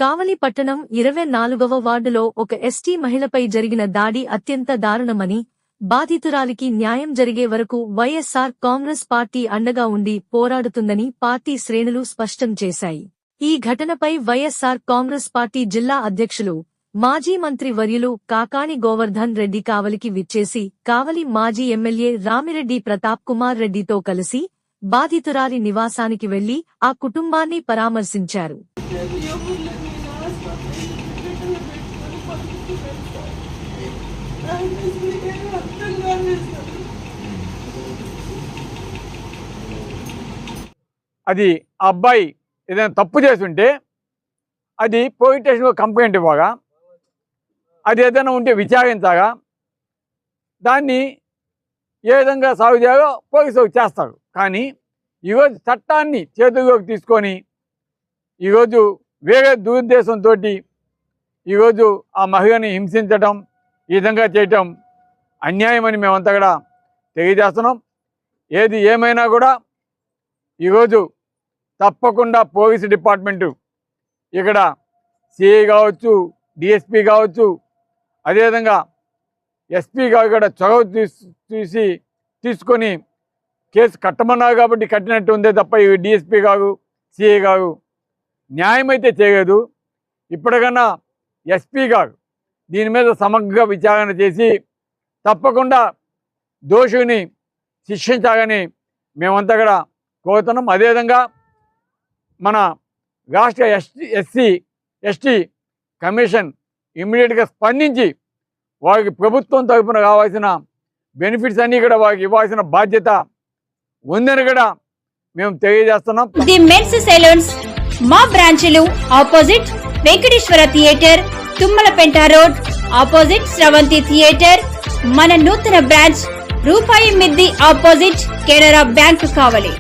కావలి పట్టణం 24వ వార్డులో ఒక ఎస్టీ మహిళపై జరిగిన దాడి అత్యంత దారుణమని, బాధితురాలికి న్యాయం జరిగే వరకు వైఎస్ఆర్ కాంగ్రెస్ పార్టీ అండగా ఉండి పోరాడుతుందని పార్టీ శ్రేణులు స్పష్టం చేశాయి. ఈ ఘటనపై వైఎస్ఆర్ కాంగ్రెస్ పార్టీ జిల్లా అధ్యక్షులు, మాజీ మంత్రి వర్యులు కాకాణి గోవర్ధన్ రెడ్డి కావలికి విచ్చేసి కావలి మాజీ ఎమ్మెల్యే రామిరెడ్డి ప్రతాప్ కుమార్ రెడ్డితో కలిసి బాధితురాలి నివాసానికి వెళ్లి ఆ కుటుంబాన్ని పరామర్శించారు. అది ఆ అబ్బాయి ఏదైనా తప్పు చేస్తుంటే అది పోలీస్ స్టేషన్లో కంప్లైంట్ ఇవ్వగా, అది ఏదైనా ఉంటే విచారించగా దాన్ని ఏ విధంగా సాగు చేయాలో పోలీసులు చేస్తారు. కానీ ఈరోజు చట్టాన్ని చేతుల్లోకి తీసుకొని ఈరోజు వేరే దురుద్దేశంతో ఈరోజు ఆ మహిళని హింసించడం, ఈ విధంగా చేయటం అన్యాయమని మేమంతా కూడా తెలియజేస్తున్నాం. ఏది ఏమైనా కూడా ఈరోజు తప్పకుండా పోలీసు డిపార్ట్మెంటు ఇక్కడ సిఐ కావచ్చు, డిఎస్పీ కావచ్చు, అదేవిధంగా ఎస్పీ గారు కూడా చొరవ తీసుకొని కేసు కట్టమన్నారు కాబట్టి కట్టినట్టు ఉందే తప్ప ఈ డిఎస్పీ గారు, సిఐ గారు న్యాయం అయితే చేయలేదు. ఇప్పటికన్నా ఎస్పీ గారు దీని మీద సమగ్ర విచారణ చేసి తప్పకుండా దోషుని శిక్షించాలని మేమంతా కూడా కోరుతున్నాం. అదేవిధంగా మన రాష్ట్ర ఎస్టీ కమిషన్ ఇమ్మీడియట్గా స్పందించి వారికి ప్రభుత్వం తరపున కావాల్సిన బెనిఫిట్స్ అన్నీ కూడా వారికి ఇవ్వాల్సిన బాధ్యత ఉందని కూడా మేము తెలియజేస్తున్నాం. ది మెన్స్ సెలూన్స్ మా బ్రాంచ్లు opposite Venkateswara theatre, Tummalapenta road, opposite Sravanthi theatre. మన నూతన బ్రాంచ్ రూపాయి మిద్ది ఆపోజిట్ కెనరా బ్యాంక్ కావలి.